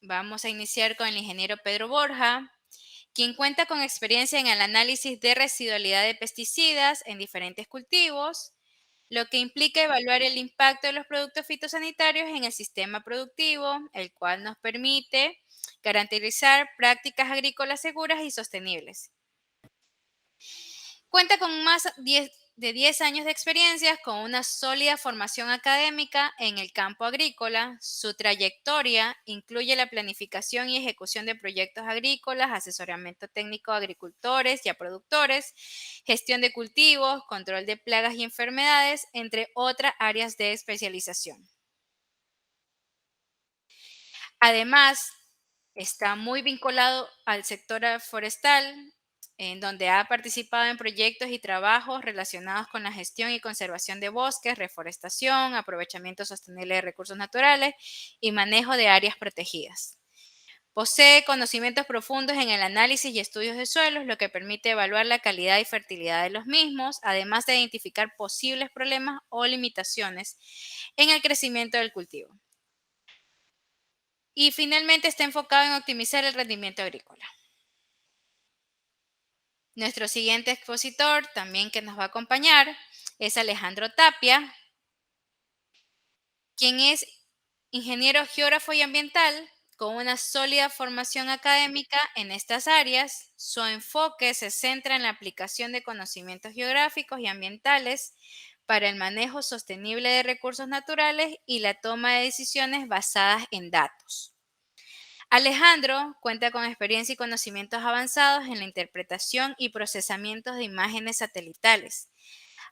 Vamos a iniciar con el ingeniero Pedro Borja, quien cuenta con experiencia en el análisis de residualidad de pesticidas en diferentes cultivos, lo que implica evaluar el impacto de los productos fitosanitarios en el sistema productivo, el cual nos permite garantizar prácticas agrícolas seguras y sostenibles. Cuenta con más de 10 años de experiencia, con una sólida formación académica en el campo agrícola. Su trayectoria incluye la planificación y ejecución de proyectos agrícolas, asesoramiento técnico a agricultores y a productores, gestión de cultivos, control de plagas y enfermedades, entre otras áreas de especialización. Además, está muy vinculado al sector forestal, en donde ha participado en proyectos y trabajos relacionados con la gestión y conservación de bosques, reforestación, aprovechamiento sostenible de recursos naturales y manejo de áreas protegidas. Posee conocimientos profundos en el análisis y estudios de suelos, lo que permite evaluar la calidad y fertilidad de los mismos, además de identificar posibles problemas o limitaciones en el crecimiento del cultivo. Y finalmente está enfocado en optimizar el rendimiento agrícola. Nuestro siguiente expositor, también que nos va a acompañar, es Alejandro Tapia, quien es ingeniero geógrafo y ambiental con una sólida formación académica en estas áreas. Su enfoque se centra en la aplicación de conocimientos geográficos y ambientales para el manejo sostenible de recursos naturales y la toma de decisiones basadas en datos. Alejandro cuenta con experiencia y conocimientos avanzados en la interpretación y procesamiento de imágenes satelitales.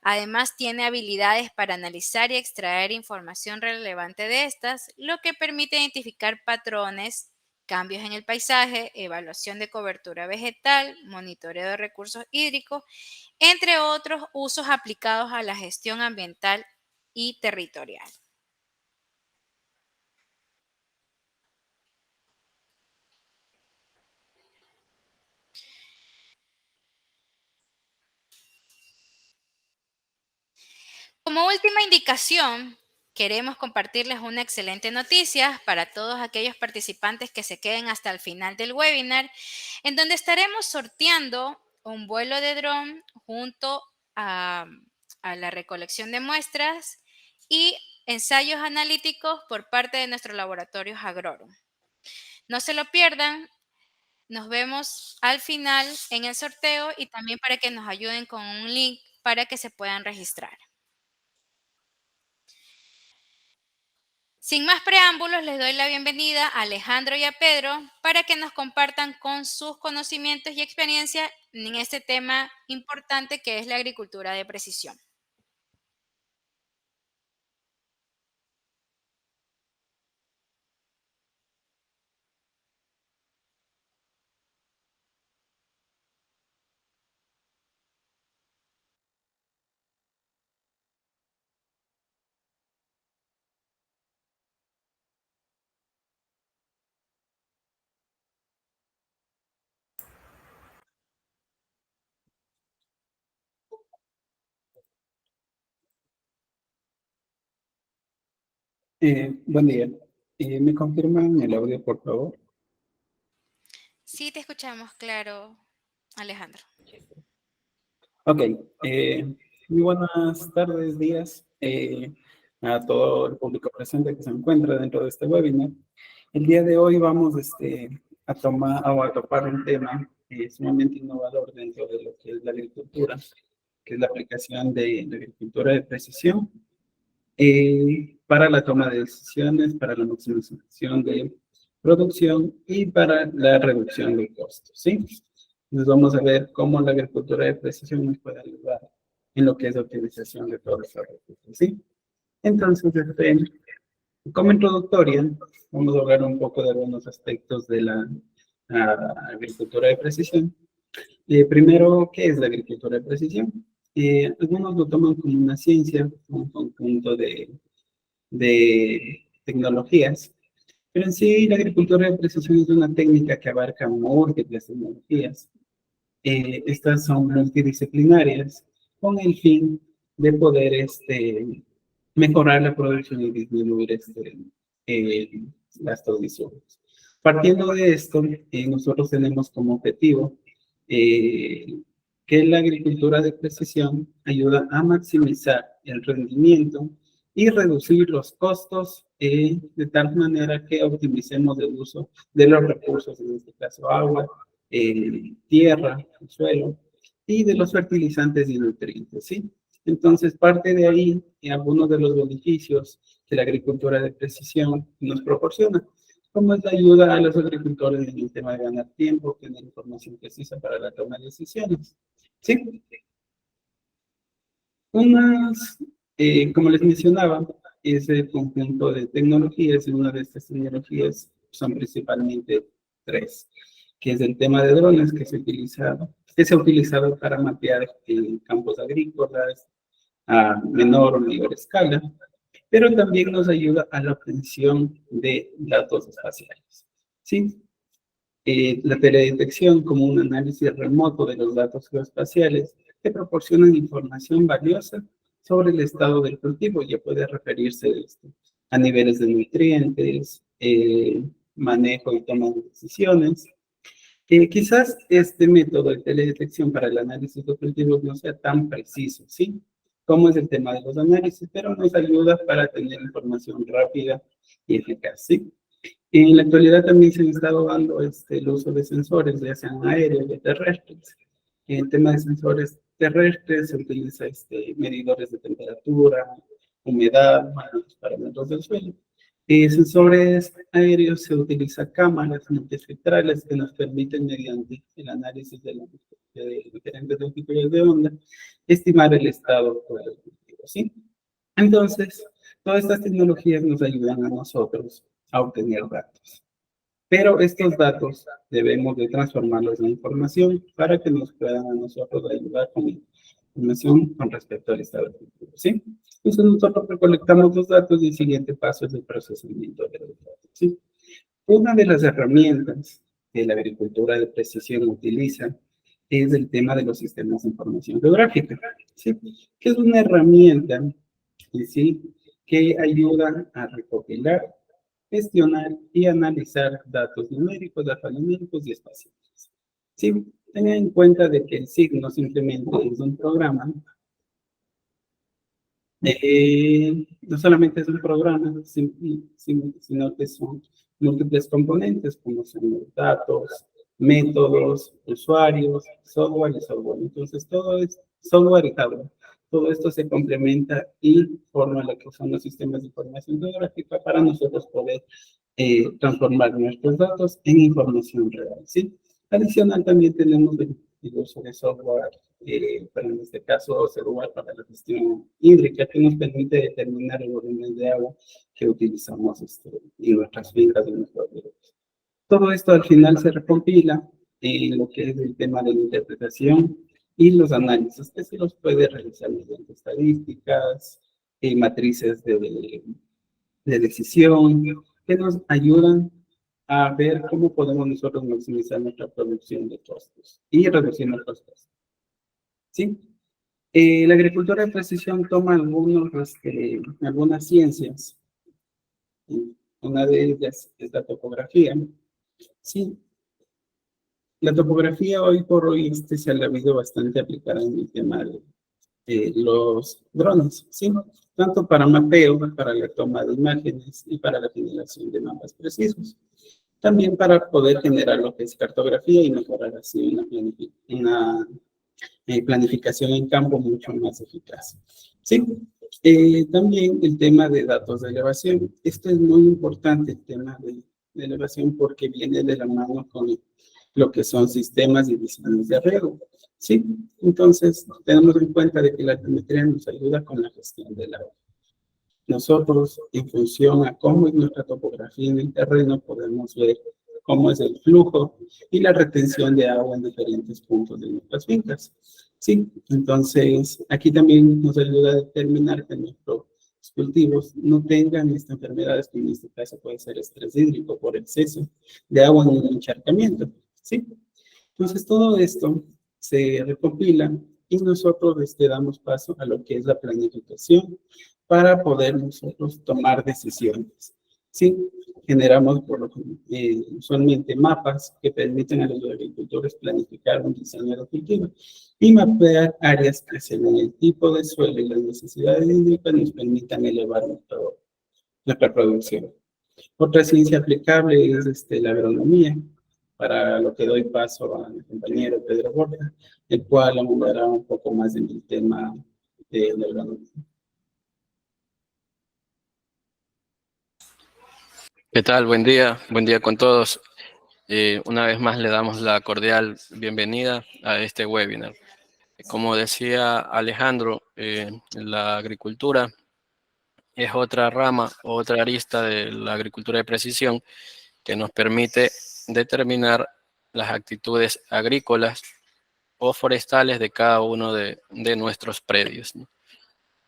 Además, tiene habilidades para analizar y extraer información relevante de estas, lo que permite identificar patrones, cambios en el paisaje, evaluación de cobertura vegetal, monitoreo de recursos hídricos, entre otros usos aplicados a la gestión ambiental y territorial. Como última indicación, queremos compartirles una excelente noticia para todos aquellos participantes que se queden hasta el final del webinar, en donde estaremos sorteando un vuelo de dron junto a, a la recolección de muestras y ensayos analíticos por parte de nuestros laboratorios Agrorum. No se lo pierdan, nos vemos al final en el sorteo y también para que nos ayuden con un link para que se puedan registrar. Sin más preámbulos, les doy la bienvenida a Alejandro y a Pedro para que nos compartan con sus conocimientos y experiencia en este tema importante que es la agricultura de precisión. Buen día. ¿Me confirman el audio, por favor? Sí, te escuchamos, claro, Alejandro. Ok. Muy buenas tardes, días a todo el público presente que se encuentra dentro de este webinar. El día de hoy vamos a tomar o a topar un tema sumamente innovador dentro de lo que es la agricultura, que es la aplicación de la agricultura de precisión para la toma de decisiones, para la maximización de producción y para la reducción de costos, ¿sí? Entonces vamos a ver cómo la agricultura de precisión nos puede ayudar en lo que es la optimización de todos estos recursos, ¿sí? Entonces, como introductoria, vamos a hablar un poco de algunos aspectos de la agricultura de precisión. Primero, ¿qué es la agricultura de precisión? Algunos lo toman como una ciencia, un conjunto de tecnologías, pero en sí la agricultura de precisión es una técnica que abarca múltiples tecnologías. Estas son multidisciplinarias con el fin de poder mejorar la producción y disminuir gastos visuales. Partiendo de esto, nosotros tenemos como objetivo que la agricultura de precisión ayuda a maximizar el rendimiento y reducir los costos de tal manera que optimicemos el uso de los recursos, en este caso agua, tierra, suelo, y de los fertilizantes y nutrientes, ¿sí? Entonces, parte de ahí algunos de los beneficios que la agricultura de precisión nos proporciona, como es la ayuda a los agricultores en el tema de ganar tiempo, tener información precisa para la toma de decisiones. ¿Sí? Como les mencionaba, ese conjunto de tecnologías, y una de estas tecnologías son principalmente tres, que es el tema de drones que se ha utilizado para mapear campos agrícolas a menor o mayor escala, pero también nos ayuda a la obtención de datos espaciales. ¿Sí? La teledetección, como un análisis remoto de los datos geoespaciales, te proporcionan información valiosa sobre el estado del cultivo. Ya puede referirse a niveles de nutrientes, manejo y toma de decisiones. Quizás este método de teledetección para el análisis de cultivos no sea tan preciso, ¿sí? Como es el tema de los análisis, pero nos ayuda para tener información rápida y eficaz, ¿sí? En la actualidad también se han estado dando el uso de sensores, ya sean aéreos o terrestres. En el tema de sensores terrestres se utiliza medidores de temperatura, humedad, los parámetros del suelo. Sensores aéreos se utiliza cámaras multiespectrales que nos permiten, mediante el análisis de diferentes longitudes de onda, estimar el estado actual del cultivo, ¿sí? Entonces, todas estas tecnologías nos ayudan a nosotros a obtener datos. Pero estos datos debemos de transformarlos en información para que nos puedan a nosotros ayudar con información con respecto al estado del cultivo, ¿sí? Entonces nosotros recolectamos los datos y el siguiente paso es el procesamiento de los datos, ¿sí? Una de las herramientas que la agricultura de precisión utiliza es el tema de los sistemas de información geográfica, ¿sí? Que es una herramienta, ¿sí?, que ayuda a recopilar, gestionar y analizar datos numéricos, alfanuméricos y espaciales. Sí, tengan en cuenta de que el signo simplemente es un programa. No solamente es un programa, sino que son múltiples componentes, como son los datos, métodos, usuarios, software y software. Entonces, todo es software y hardware. Todo esto se complementa y forma lo que son los sistemas de información geográfica para nosotros poder transformar nuestros datos en información real, ¿sí? Adicional, también tenemos el uso de software, pero en este caso celular para la gestión hídrica, que nos permite determinar el volumen de agua que utilizamos en nuestras fincas, en nuestros viveros. Todo esto al final se recompila en lo que es el tema de la interpretación y los análisis, que se los puede realizar mediante estadísticas, matrices de decisión, que nos ayudan a ver cómo podemos nosotros maximizar nuestra producción de costos y reducir nuestros costos, ¿sí? La agricultura de precisión toma algunas ciencias. Una de ellas es la topografía. Sí, la topografía hoy por hoy se ha habido bastante aplicada en el tema de los drones, ¿sí? Tanto para mapeo, para la toma de imágenes y para la generación de mapas precisos. También para poder generar lo que es cartografía y mejorar así una planificación en campo mucho más eficaz. ¿Sí? También el tema de datos de elevación. Esto es muy importante, el tema de elevación, porque viene de la mano con lo que son sistemas y diseños de riego. ¿Sí? Entonces, tenemos en cuenta de que la altimetría nos ayuda con la gestión del agua. Nosotros, en función a cómo es nuestra topografía en el terreno, podemos ver cómo es el flujo y la retención de agua en diferentes puntos de nuestras fincas. Sí, entonces aquí también nos ayuda a determinar que nuestros cultivos no tengan estas enfermedades, que en este caso puede ser estrés hídrico por exceso de agua en el encharcamiento. Sí, entonces todo esto se recopila y nosotros damos paso a lo que es la planificación para poder nosotros tomar decisiones. Sí, generamos usualmente mapas que permiten a los agricultores planificar un diseño de cultivo y mapear áreas que según el tipo de suelo y las necesidades hídricas nos permitan elevar nuestra producción. Otra ciencia aplicable es la agronomía, para lo que doy paso a mi compañero Pedro Borja, el cual abundará un poco más en el tema de la agronomía. ¿Qué tal? Buen día con todos. Una vez más le damos la cordial bienvenida a este webinar. Como decía Alejandro, la agricultura es otra rama, otra arista de la agricultura de precisión que nos permite determinar las actitudes agrícolas o forestales de cada uno de nuestros predios, ¿no?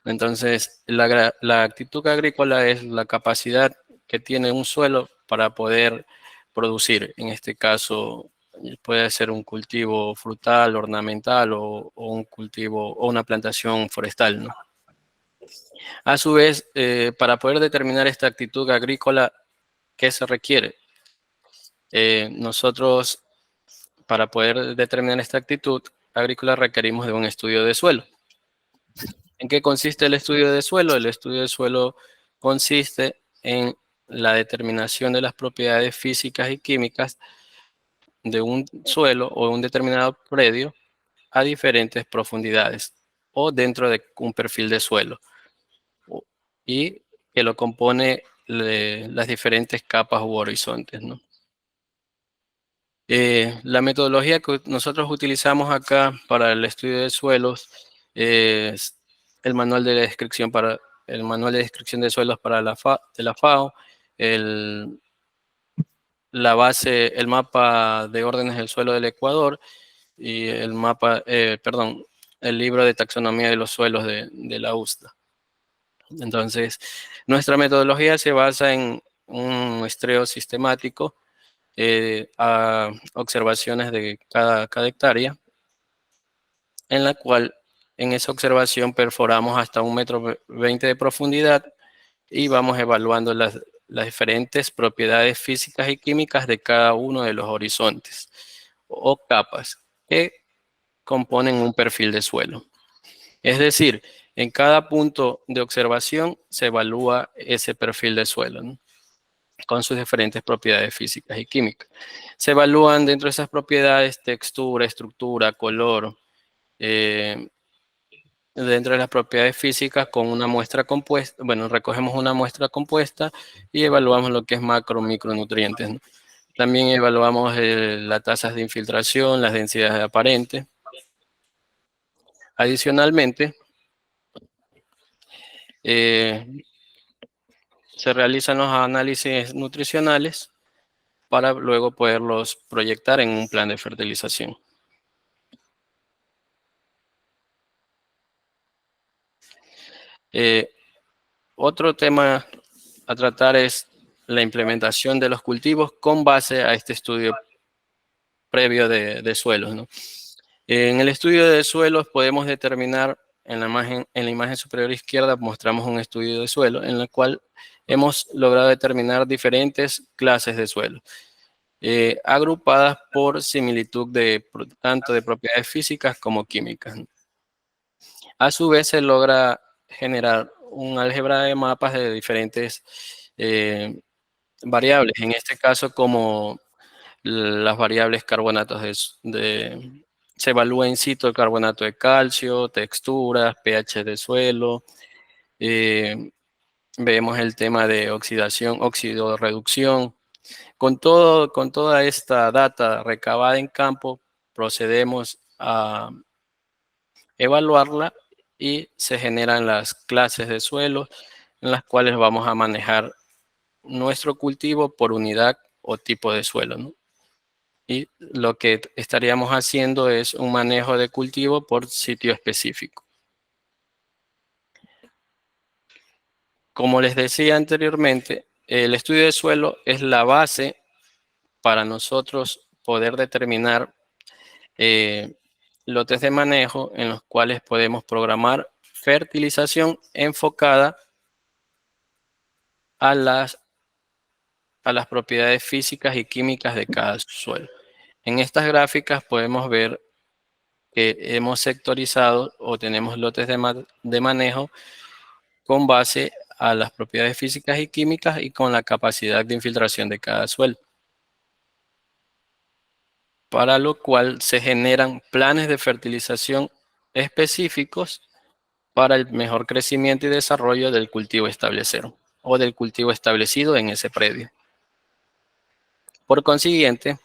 Entonces, la actitud agrícola es la capacidad que tiene un suelo para poder producir. En este caso, puede ser un cultivo frutal, ornamental o un cultivo o una plantación forestal, ¿no? A su vez, para poder determinar esta actitud agrícola, ¿qué se requiere? Nosotros, para poder determinar esta actitud agrícola, requerimos de un estudio de suelo. ¿En qué consiste el estudio de suelo? El estudio de suelo consiste en la determinación de las propiedades físicas y químicas de un suelo o un determinado predio a diferentes profundidades o dentro de un perfil de suelo y que lo compone las diferentes capas u horizontes, ¿no? La metodología que nosotros utilizamos acá para el estudio de suelos es el manual de descripción el manual de descripción de suelos para de la FAO, la base, el mapa de órdenes del suelo del Ecuador y el libro de taxonomía de los suelos de la USDA. Entonces, nuestra metodología se basa en un muestreo sistemático a observaciones de cada hectárea, en la cual en esa observación perforamos hasta 1,20 m de profundidad y vamos evaluando las diferentes propiedades físicas y químicas de cada uno de los horizontes o capas que componen un perfil de suelo. Es decir, en cada punto de observación se evalúa ese perfil de suelo, ¿no?, con sus diferentes propiedades físicas y químicas. Se evalúan dentro de esas propiedades textura, estructura, color, dentro de las propiedades físicas con una muestra compuesta. Bueno, recogemos una muestra compuesta y evaluamos lo que es macro, micronutrientes, ¿no? También evaluamos las tasas de infiltración, las densidades aparentes. Adicionalmente, se realizan los análisis nutricionales para luego poderlos proyectar en un plan de fertilización. Otro tema a tratar es la implementación de los cultivos con base a este estudio previo de suelos, ¿no? En el estudio de suelos podemos determinar, en la imagen superior izquierda mostramos un estudio de suelo en el cual hemos logrado determinar diferentes clases de suelo, agrupadas por similitud tanto de propiedades físicas como químicas. A su vez se logra generar un álgebra de mapas de diferentes variables, en este caso como las variables carbonatos se evalúa in situ el carbonato de calcio, texturas, pH de suelo. Vemos el tema de oxidación, oxidorreducción. Con toda esta data recabada en campo, procedemos a evaluarla y se generan las clases de suelo en las cuales vamos a manejar nuestro cultivo por unidad o tipo de suelo, ¿no? Y lo que estaríamos haciendo es un manejo de cultivo por sitio específico. Como les decía anteriormente, el estudio de suelo es la base para nosotros poder determinar lotes de manejo en los cuales podemos programar fertilización enfocada a las a las propiedades físicas y químicas de cada suelo. En estas gráficas podemos ver que hemos sectorizado o tenemos lotes de manejo con base a las propiedades físicas y químicas y con la capacidad de infiltración de cada suelo, para lo cual se generan planes de fertilización específicos para el mejor crecimiento y desarrollo del cultivo establecido o del cultivo establecido en ese predio. Por consiguiente,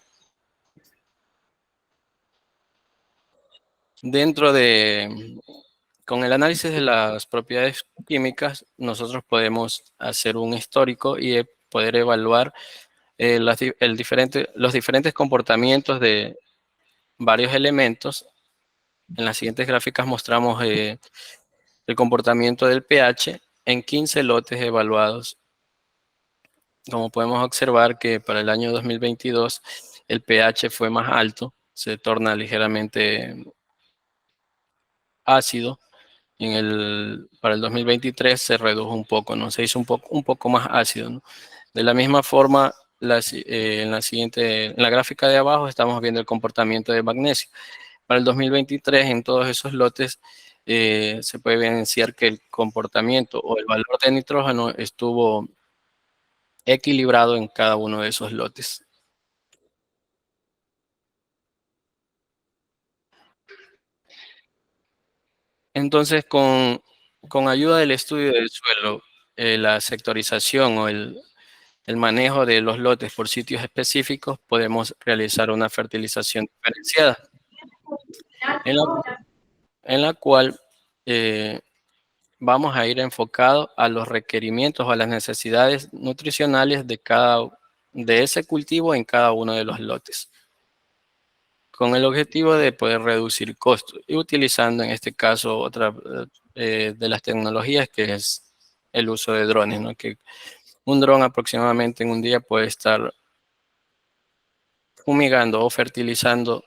con el análisis de las propiedades químicas, nosotros podemos hacer un histórico y poder evaluar los diferentes comportamientos de varios elementos. En las siguientes gráficas mostramos el comportamiento del pH en 15 lotes evaluados. Como podemos observar que para el año 2022 el pH fue más alto, se torna ligeramente ácido. Para el 2023 se redujo un poco, ¿no? Se hizo un poco más ácido, ¿no? De la misma forma, en la gráfica de abajo estamos viendo el comportamiento de magnesio. Para el 2023, en todos esos lotes, se puede evidenciar que el comportamiento o el valor de nitrógeno estuvo equilibrado en cada uno de esos lotes. Entonces, con ayuda del estudio del suelo, la sectorización o el manejo de los lotes por sitios específicos, podemos realizar una fertilización diferenciada, en la cual vamos a ir enfocado a los requerimientos o a las necesidades nutricionales de ese cultivo en cada uno de los lotes, con el objetivo de poder reducir costos y utilizando en este caso otra de las tecnologías, que es el uso de drones, ¿no? Que un dron aproximadamente en un día puede estar fumigando o fertilizando,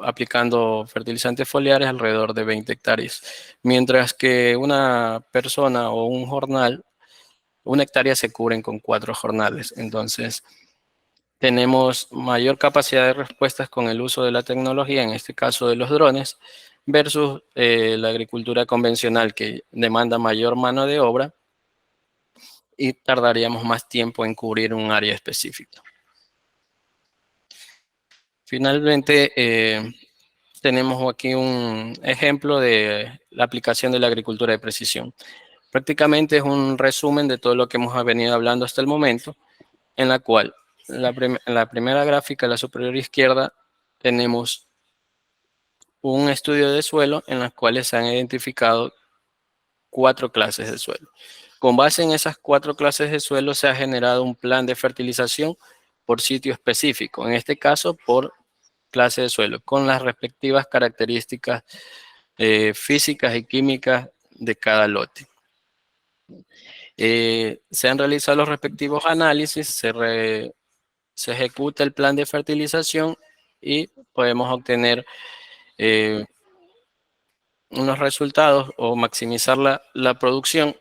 aplicando fertilizantes foliares alrededor de 20 hectáreas, mientras que una persona o un jornal, una hectárea se cubren con 4 jornales. Entonces, tenemos mayor capacidad de respuestas con el uso de la tecnología, en este caso de los drones, versus la agricultura convencional, que demanda mayor mano de obra y tardaríamos más tiempo en cubrir un área específica. Finalmente, tenemos aquí un ejemplo de la aplicación de la agricultura de precisión. Prácticamente es un resumen de todo lo que hemos venido hablando hasta el momento, en la cual en la primera gráfica, a la superior izquierda, tenemos un estudio de suelo en las cuales se han identificado 4 clases de suelo. Con base en esas 4 clases de suelo se ha generado un plan de fertilización por sitio específico, en este caso por clase de suelo, con las respectivas características físicas y químicas de cada lote. Se han realizado los respectivos análisis, se ejecuta el plan de fertilización y podemos obtener unos resultados o maximizar la producción.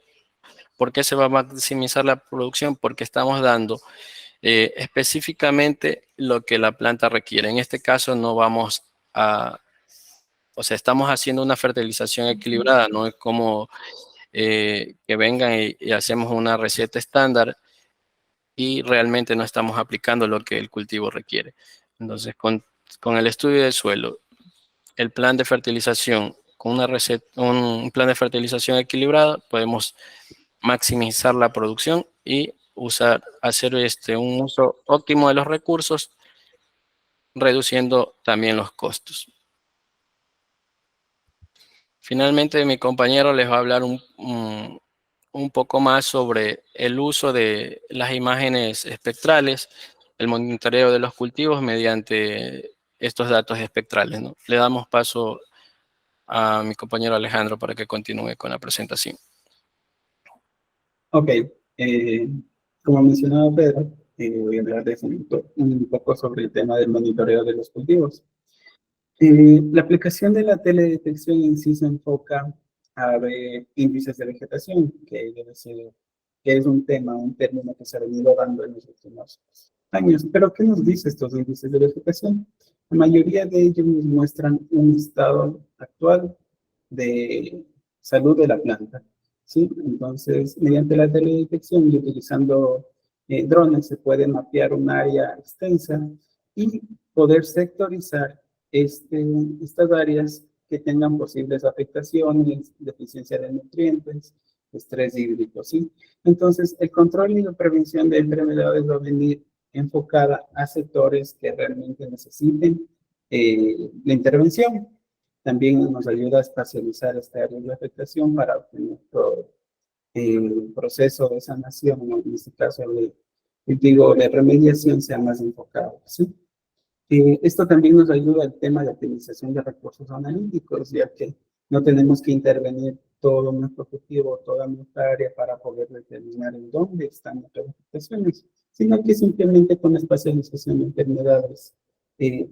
¿Por qué se va a maximizar la producción? Porque estamos dando específicamente lo que la planta requiere. En este caso no vamos o sea, estamos haciendo una fertilización equilibrada, no es como que vengan y hacemos una receta estándar y realmente no estamos aplicando lo que el cultivo requiere. Entonces, con el estudio del suelo, el plan de fertilización, con un plan de fertilización equilibrado, podemos maximizar la producción y hacer un uso óptimo de los recursos, reduciendo también los costos. Finalmente, mi compañero les va a hablar un poco más sobre el uso de las imágenes espectrales, el monitoreo de los cultivos mediante estos datos espectrales, ¿no? Le damos paso a mi compañero Alejandro para que continúe con la presentación. Ok, como mencionaba Pedro, voy a hablarles un poco sobre el tema del monitoreo de los cultivos. La aplicación de la teledetección en sí se enfoca a ver índices de vegetación, que debe ser que es un término que se ha venido dando en los últimos años. Pero, ¿qué nos dice estos índices de vegetación? La mayoría de ellos nos muestran un estado actual de salud de la planta, ¿sí? Entonces, mediante la teledetección y utilizando drones, se puede mapear un área extensa y poder sectorizar estas áreas que tengan posibles afectaciones, deficiencia de nutrientes, estrés hídrico, ¿sí? Entonces, el control y la prevención de enfermedades va a venir enfocada a sectores que realmente necesiten la intervención. También nos ayuda a espacializar esta área de afectación para obtener todo el proceso de sanación, ¿no? En este caso, de remediación sea más enfocado, ¿sí? Esto también nos ayuda al tema de optimización de recursos analíticos, ya que no tenemos que intervenir todo nuestro objetivo, toda nuestra área para poder determinar en dónde están nuestras afectaciones, sino que simplemente con la espacialización de enfermedades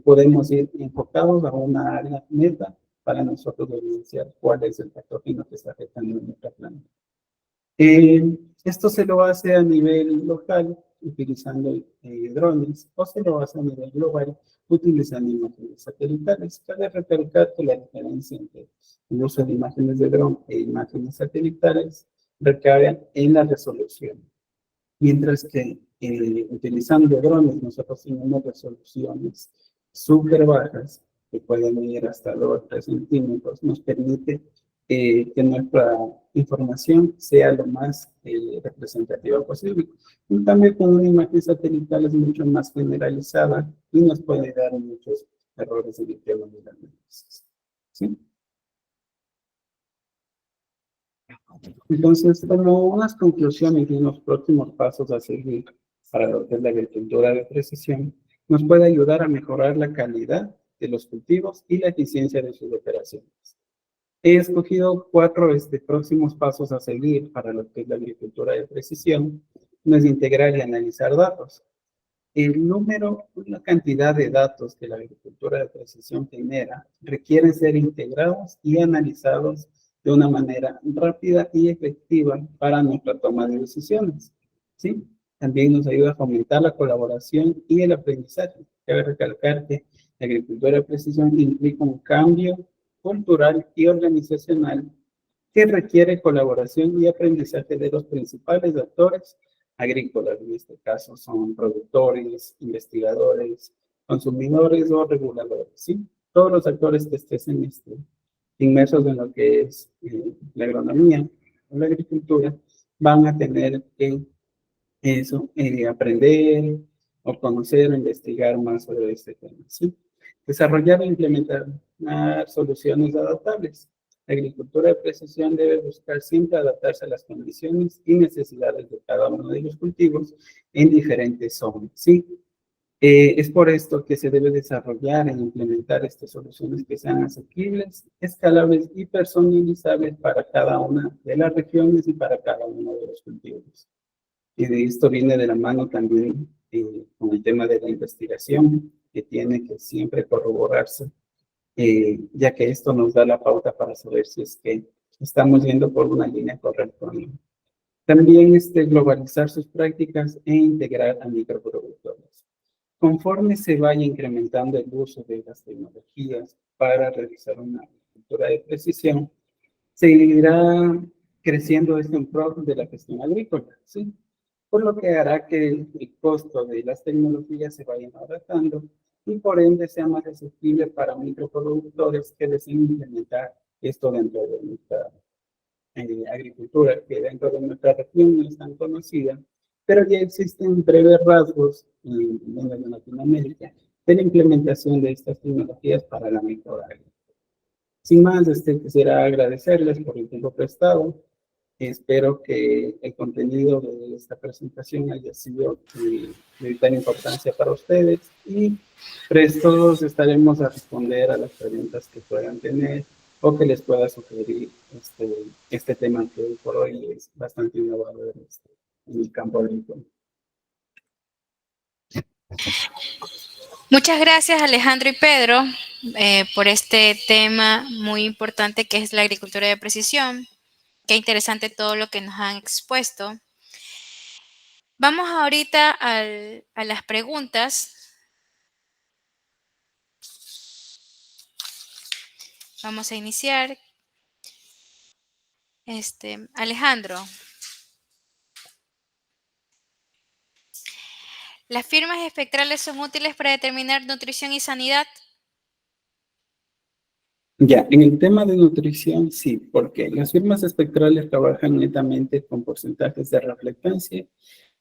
podemos ir enfocados a una área neta para nosotros evidenciar cuál es el patógeno que está afectando en nuestra planta. Esto se lo hace a nivel local utilizando drones o se lo hace a nivel global utilizando imágenes satelitales. Cabe recalcar que la diferencia entre el uso de imágenes de dron e imágenes satelitales recae en la resolución. Mientras que utilizando drones nosotros tenemos resoluciones súper bajas que pueden ir hasta 2 o 3 centímetros, nos permite que nuestra información sea lo más representativa posible. En cambio, con una imagen satelital es mucho más generalizada y nos puede dar muchos errores de tema de la análisis. ¿Sí? Entonces, como unas conclusiones y unos próximos pasos a seguir para lo que es la agricultura de precisión, nos puede ayudar a mejorar la calidad de los cultivos y la eficiencia de sus operaciones. He escogido 4 próximos pasos a seguir para lo que es la agricultura de precisión. No es integrar y analizar datos. La cantidad de datos que la agricultura de precisión genera requieren ser integrados y analizados de una manera rápida y efectiva para nuestra toma de decisiones, ¿sí? También nos ayuda a fomentar la colaboración y el aprendizaje. Cabe recalcar que la agricultura de precisión implica un cambio cultural y organizacional que requiere colaboración y aprendizaje de los principales actores agrícolas. En este caso son productores, investigadores, consumidores o reguladores, ¿sí? Todos los actores que estén inmersos en lo que es la agronomía o la agricultura van a tener que aprender o conocer o investigar más sobre este tema, ¿sí? Desarrollar e implementar soluciones adaptables. La agricultura de precisión debe buscar siempre adaptarse a las condiciones y necesidades de cada uno de los cultivos en diferentes zonas, ¿sí? Es por esto que se debe desarrollar e implementar estas soluciones que sean asequibles, escalables y personalizables para cada una de las regiones y para cada uno de los cultivos. Y de esto viene de la mano también con el tema de la investigación, que tiene que siempre corroborarse, ya que esto nos da la pauta para saber si es que estamos yendo por una línea correcta o no. También globalizar sus prácticas e integrar a microproductores. Conforme se vaya incrementando el uso de las tecnologías para realizar una agricultura de precisión, se irá creciendo en pro de la gestión agrícola, ¿sí? Por lo que hará que el costo de las tecnologías se vaya abaratando y por ende sea más accesible para microproductores que deseen implementar esto dentro de nuestra agricultura, que dentro de nuestra región no es tan conocida, pero ya existen breves rasgos en Latinoamérica de la implementación de estas tecnologías para la microagricultura. Sin más, quisiera agradecerles por el tiempo prestado. Espero que el contenido de esta presentación haya sido de vital importancia para ustedes y prestos estaremos a responder a las preguntas que puedan tener o que les pueda sugerir este tema que hoy por hoy es bastante innovador en el campo agrícola. Muchas gracias, Alejandro y Pedro, por este tema muy importante que es la agricultura de precisión. Qué interesante todo lo que nos han expuesto. Vamos ahorita a las preguntas. Vamos a iniciar. Alejandro, ¿las firmas espectrales son útiles para determinar nutrición y sanidad? Ya, en el tema de nutrición, sí, porque las firmas espectrales trabajan netamente con porcentajes de reflectancia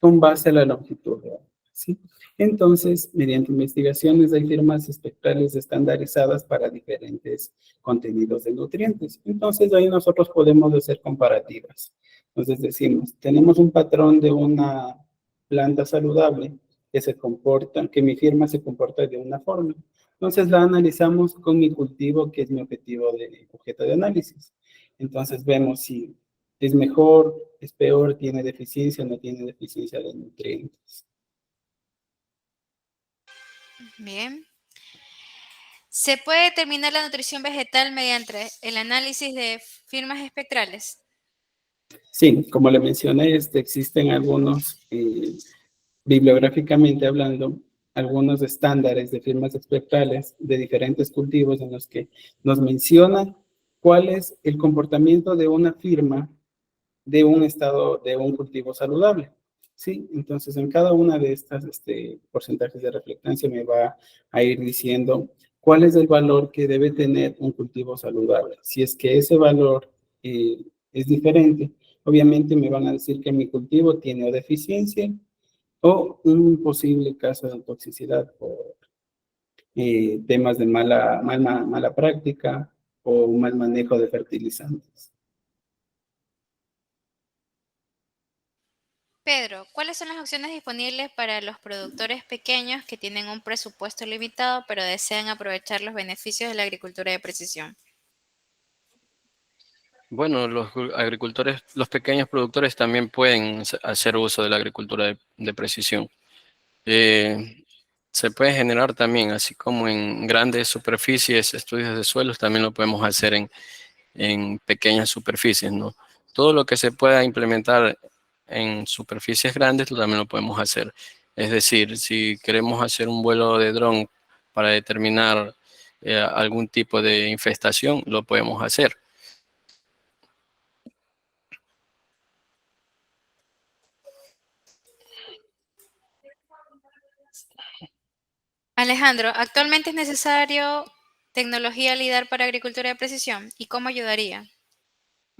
con base a la longitud de onda, ¿sí? Entonces, mediante investigaciones hay firmas espectrales estandarizadas para diferentes contenidos de nutrientes. Entonces, ahí nosotros podemos hacer comparativas. Entonces decimos, tenemos un patrón de una planta saludable que se comporta, que mi firma se comporta de una forma. Entonces la analizamos con mi cultivo, que es mi objetivo de objeto de análisis. Entonces vemos si es mejor, es peor, tiene deficiencia o no tiene deficiencia de nutrientes. Bien. ¿Se puede determinar la nutrición vegetal mediante el análisis de firmas espectrales? Sí, como le mencioné, existen algunos, bibliográficamente hablando, algunos estándares de firmas espectrales de diferentes cultivos en los que nos mencionan cuál es el comportamiento de una firma de un estado, de un cultivo saludable. ¿Sí? Entonces, en cada una de estas porcentajes de reflectancia me va a ir diciendo cuál es el valor que debe tener un cultivo saludable. Si es que ese valor es diferente, obviamente me van a decir que mi cultivo tiene o deficiencia o un posible caso de toxicidad por temas de mala práctica o mal manejo de fertilizantes. Pedro, ¿cuáles son las opciones disponibles para los productores pequeños que tienen un presupuesto limitado pero desean aprovechar los beneficios de la agricultura de precisión? Bueno, los agricultores, los pequeños productores también pueden hacer uso de la agricultura de precisión. Se puede generar también, así como en grandes superficies, estudios de suelos, también lo podemos hacer en pequeñas superficies, ¿no? Todo lo que se pueda implementar en superficies grandes, también lo podemos hacer. Es decir, si queremos hacer un vuelo de dron para determinar algún tipo de infestación, lo podemos hacer. Alejandro, ¿actualmente es necesario tecnología LIDAR para agricultura de precisión? ¿Y cómo ayudaría?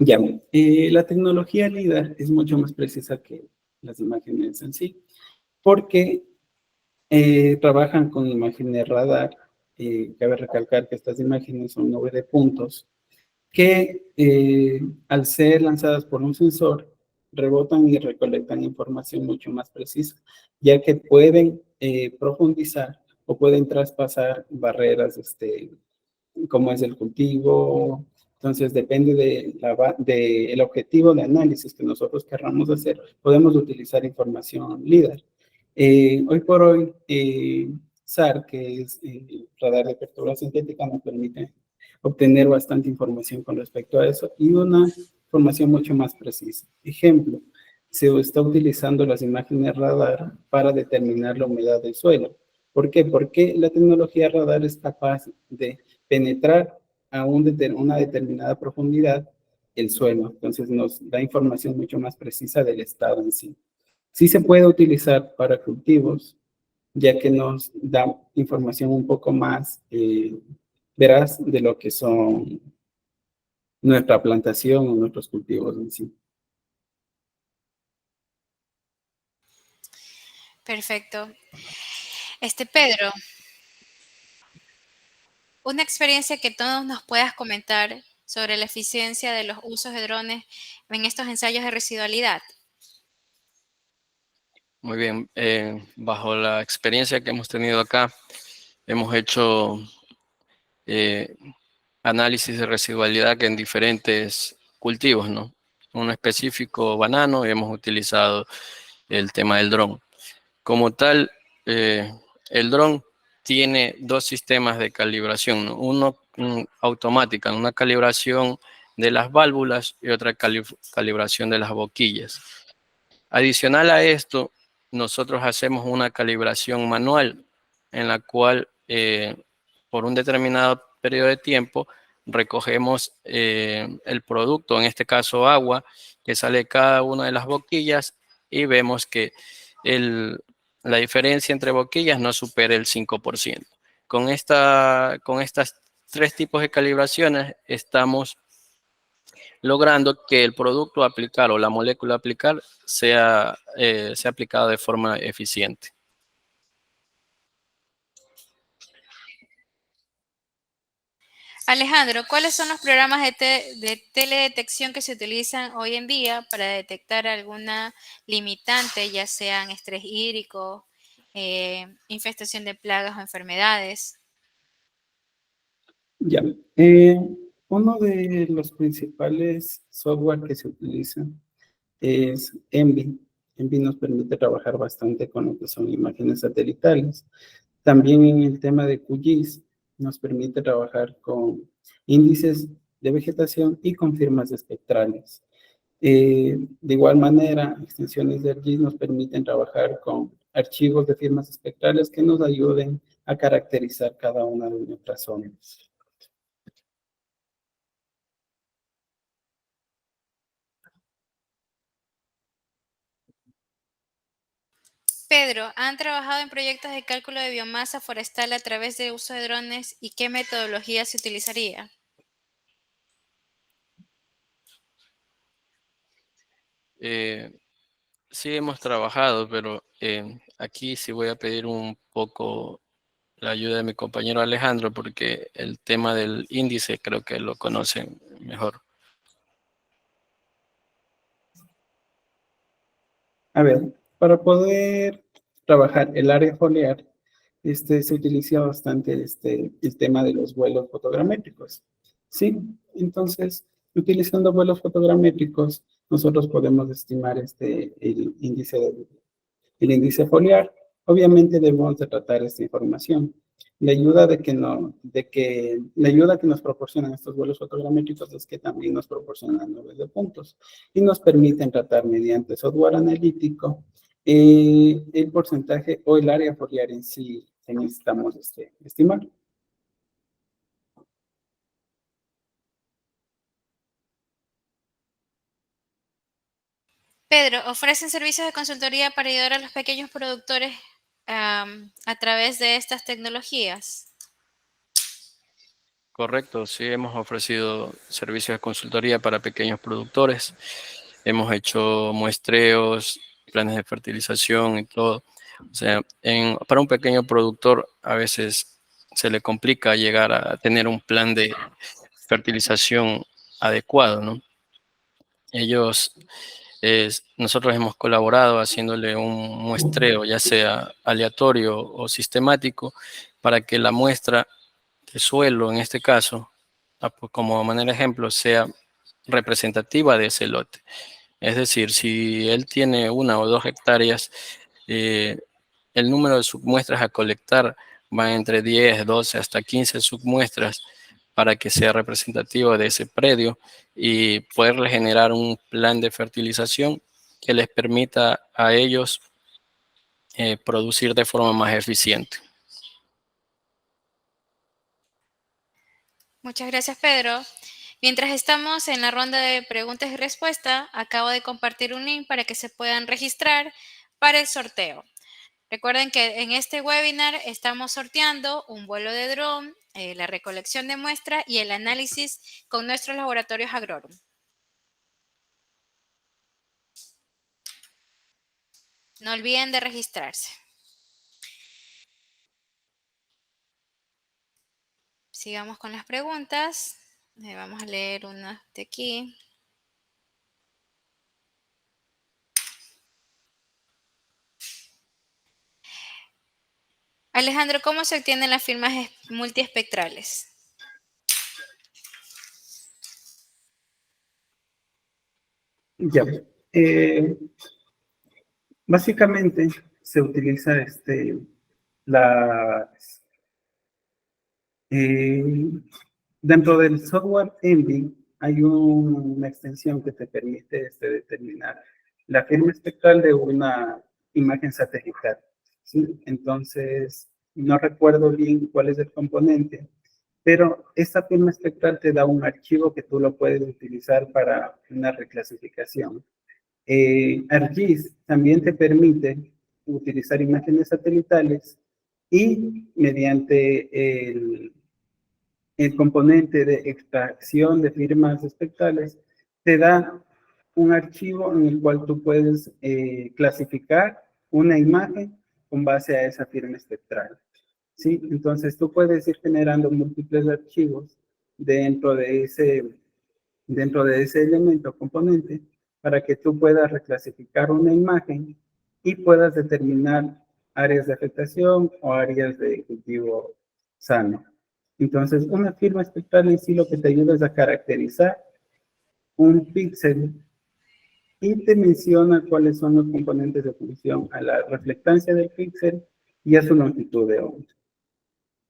Ya, la tecnología LIDAR es mucho más precisa que las imágenes en sí, porque trabajan con imágenes radar. Cabe recalcar que estas imágenes son nube de puntos que al ser lanzadas por un sensor rebotan y recolectan información mucho más precisa, ya que pueden profundizar o pueden traspasar barreras cómo es el cultivo. Entonces, depende del objetivo de análisis que nosotros querramos hacer, podemos utilizar información LIDAR. Hoy por hoy, SAR, que es radar de apertura sintética, nos permite obtener bastante información con respecto a eso y una información mucho más precisa. Ejemplo, se está utilizando las imágenes radar para determinar la humedad del suelo. ¿Por qué? Porque la tecnología radar es capaz de penetrar a una determinada profundidad el suelo. Entonces nos da información mucho más precisa del estado en sí. Sí se puede utilizar para cultivos, ya que nos da información un poco más veraz de lo que son nuestra plantación o nuestros cultivos en sí. Perfecto. Pedro, una experiencia que todos nos puedas comentar sobre la eficiencia de los usos de drones en estos ensayos de residualidad. Muy bien, bajo la experiencia que hemos tenido acá, hemos hecho análisis de residualidad que en diferentes cultivos, ¿no? Uno específico, banano, y hemos utilizado el tema del dron. Como tal, el dron tiene dos sistemas de calibración, ¿no? Uno automática, una calibración de las válvulas y otra calibración de las boquillas. Adicional a esto, nosotros hacemos una calibración manual en la cual por un determinado periodo de tiempo recogemos el producto, en este caso agua, que sale de cada una de las boquillas y vemos que la diferencia entre boquillas no supera el 5%. Con estas tres tipos de calibraciones estamos logrando que el producto a aplicar o la molécula a aplicar sea aplicada de forma eficiente. Alejandro, ¿cuáles son los programas de teledetección que se utilizan hoy en día para detectar alguna limitante, ya sean estrés hídrico, infestación de plagas o enfermedades? Ya. Uno de los principales software que se utilizan es Envy. Envy nos permite trabajar bastante con lo que son imágenes satelitales. También en el tema de QGIS nos permite trabajar con índices de vegetación y con firmas espectrales. De igual manera, extensiones de ArcGIS nos permiten trabajar con archivos de firmas espectrales que nos ayuden a caracterizar cada una de nuestras zonas. Pedro, ¿han trabajado en proyectos de cálculo de biomasa forestal a través de uso de drones y qué metodología se utilizaría? Sí hemos trabajado, pero aquí sí voy a pedir un poco la ayuda de mi compañero Alejandro, porque el tema del índice creo que lo conocen mejor. A ver, para poder trabajar el área foliar, se utiliza bastante el tema de los vuelos fotogramétricos. Sí, entonces, utilizando vuelos fotogramétricos, nosotros podemos estimar el índice foliar. Obviamente debemos de tratar esta información. La ayuda que nos proporcionan estos vuelos fotogramétricos es que también nos proporcionan nubes de puntos y nos permiten tratar mediante software analítico el porcentaje o el área foliar en sí que necesitamos estimar. Pedro, ¿ofrecen servicios de consultoría para ayudar a los pequeños productores a través de estas tecnologías? Correcto, sí hemos ofrecido servicios de consultoría para pequeños productores. Hemos hecho muestreos, planes de fertilización y todo. O sea, para un pequeño productor a veces se le complica llegar a tener un plan de fertilización adecuado, ¿no? Nosotros hemos colaborado haciéndole un muestreo, ya sea aleatorio o sistemático, para que la muestra de suelo, en este caso, como manera de ejemplo, sea representativa de ese lote. Es decir, si él tiene 1 o 2 hectáreas, eh, el número de submuestras a colectar va entre 10, 12 hasta 15 submuestras para que sea representativo de ese predio y poderle generar un plan de fertilización que les permita a ellos producir de forma más eficiente. Muchas gracias, Pedro. Mientras estamos en la ronda de preguntas y respuestas, acabo de compartir un link para que se puedan registrar para el sorteo. Recuerden que en este webinar estamos sorteando un vuelo de dron, la recolección de muestras y el análisis con nuestros laboratorios Agrorum. No olviden de registrarse. Sigamos con las preguntas. Vamos a leer una de aquí. Alejandro, ¿cómo se obtienen las firmas multiespectrales? Ya. Básicamente se utiliza las dentro del software Envy hay una extensión que te permite determinar la firma espectral de una imagen satelital, ¿sí? Entonces, no recuerdo bien cuál es el componente, pero esta firma espectral te da un archivo que tú lo puedes utilizar para una reclasificación. ArcGIS también te permite utilizar imágenes satelitales y mediante el componente de extracción de firmas espectrales, te da un archivo en el cual tú puedes clasificar una imagen con base a esa firma espectral. ¿Sí? Entonces tú puedes ir generando múltiples archivos dentro de ese elemento componente para que tú puedas reclasificar una imagen y puedas determinar áreas de afectación o áreas de cultivo sano. Entonces, una firma espectral en sí lo que te ayuda es a caracterizar un píxel y te menciona cuáles son los componentes de función a la reflectancia del píxel y a su longitud de onda.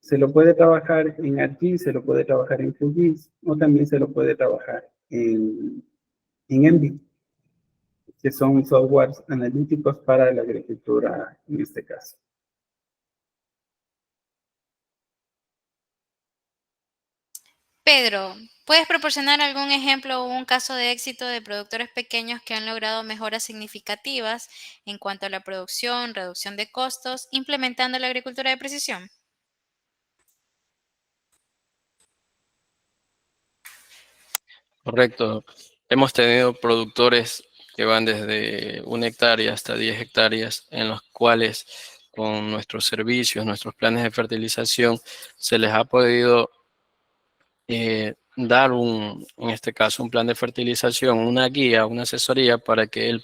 Se lo puede trabajar en ArcGIS, se lo puede trabajar en QGIS o también se lo puede trabajar en ENVI, que son softwares analíticos para la agricultura en este caso. Pedro, ¿puedes proporcionar algún ejemplo o un caso de éxito de productores pequeños que han logrado mejoras significativas en cuanto a la producción, reducción de costos, implementando la agricultura de precisión? Correcto. Hemos tenido productores que van desde 1 hectárea hasta 10 hectáreas, en los cuales con nuestros servicios, nuestros planes de fertilización, se les ha podido dar en este caso, un plan de fertilización, una guía, una asesoría para que él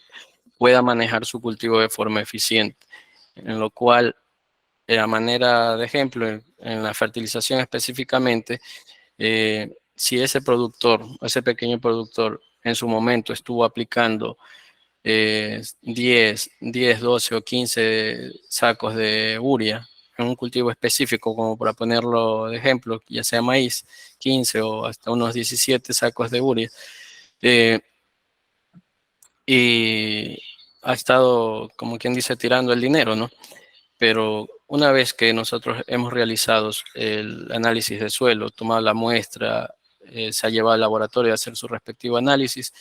pueda manejar su cultivo de forma eficiente, en lo cual, a manera de ejemplo, en la fertilización específicamente, si ese productor, ese pequeño productor, en su momento estuvo aplicando 10, 12 o 15 sacos de urea en un cultivo específico, como para ponerlo de ejemplo, ya sea maíz, 15 o hasta unos 17 sacos de urea, eh, y ha estado, como quien dice, tirando el dinero, ¿no? Pero una vez que nosotros hemos realizado el análisis de suelo, tomado la muestra, se ha llevado al laboratorio a hacer su respectivo análisis,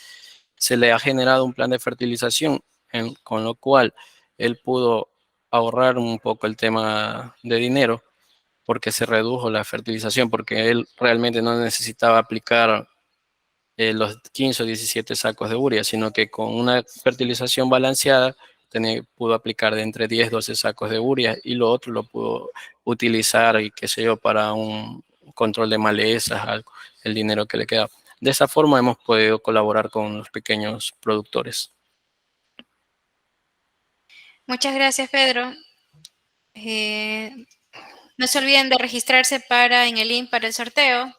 se le ha generado un plan de fertilización, con lo cual él pudo ahorrar un poco el tema de dinero porque se redujo la fertilización, porque él realmente no necesitaba aplicar los 15 o 17 sacos de urea, sino que con una fertilización balanceada pudo aplicar de entre 10 y 12 sacos de urea y lo otro lo pudo utilizar y qué sé yo, para un control de malezas, algo, el dinero que le queda. De esa forma hemos podido colaborar con los pequeños productores. Muchas gracias, Pedro. No se olviden de registrarse en el link para el sorteo.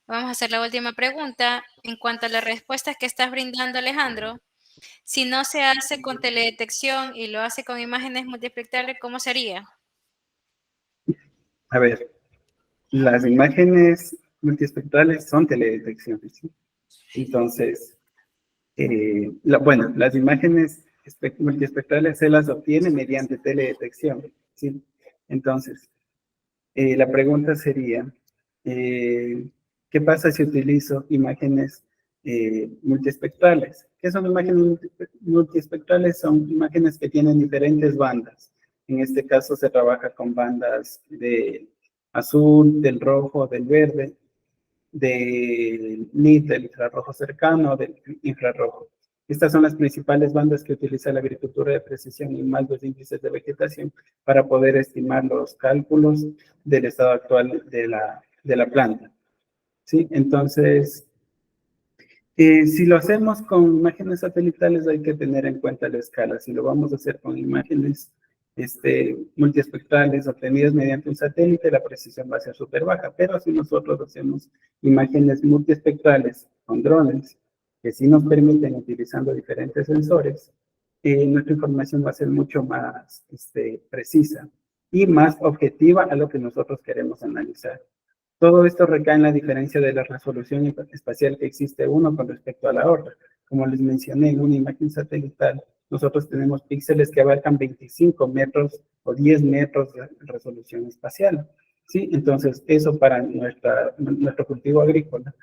Vamos a hacer la última pregunta. En cuanto a las respuestas que estás brindando, Alejandro, si no se hace con teledetección y lo hace con imágenes multiespectrales, ¿cómo sería? A ver, las imágenes multiespectrales son teledetecciones, ¿sí? Entonces, bueno, las imágenes multiespectrales se las obtiene mediante teledetección, ¿sí? Entonces, la pregunta sería, ¿qué pasa si utilizo imágenes multiespectrales? ¿Qué son imágenes multiespectrales? Son imágenes que tienen diferentes bandas. En este caso se trabaja con bandas del azul, del rojo, del verde, del NIT, del infrarrojo cercano, del infrarrojo. Estas son las principales bandas que utiliza la agricultura de precisión y más los índices de vegetación para poder estimar los cálculos del estado actual de la planta. ¿Sí? Entonces, si lo hacemos con imágenes satelitales hay que tener en cuenta la escala. Si lo vamos a hacer con imágenes multiespectrales obtenidas mediante un satélite, la precisión va a ser súper baja. Pero si nosotros hacemos imágenes multiespectrales con drones, que sí nos permiten utilizando diferentes sensores, nuestra información va a ser mucho más precisa y más objetiva a lo que nosotros queremos analizar. Todo esto recae en la diferencia de la resolución espacial que existe uno con respecto a la otra. Como les mencioné, en una imagen satelital nosotros tenemos píxeles que abarcan 25 metros o 10 metros de resolución espacial, ¿sí? Entonces, eso para nuestro cultivo agrícola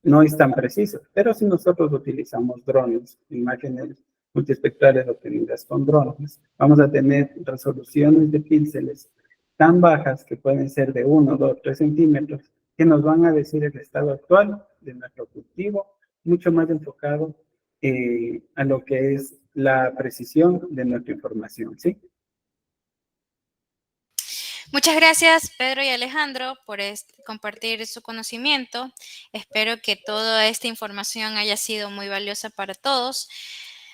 no es tan preciso, pero si nosotros utilizamos drones, imágenes multiespectrales obtenidas con drones, vamos a tener resoluciones de píxeles tan bajas que pueden ser de 1, 2, 3 centímetros, que nos van a decir el estado actual de nuestro cultivo, mucho más enfocado a lo que es la precisión de nuestra información, ¿sí? Muchas gracias, Pedro y Alejandro, por compartir su conocimiento. Espero que toda esta información haya sido muy valiosa para todos.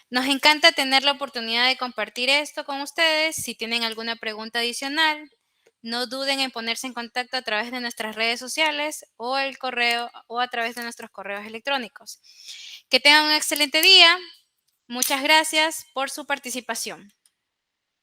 Nos encanta tener la oportunidad de compartir esto con ustedes. Si tienen alguna pregunta adicional, no duden en ponerse en contacto a través de nuestras redes sociales o el correo o a través de nuestros correos electrónicos. Que tengan un excelente día. Muchas gracias por su participación.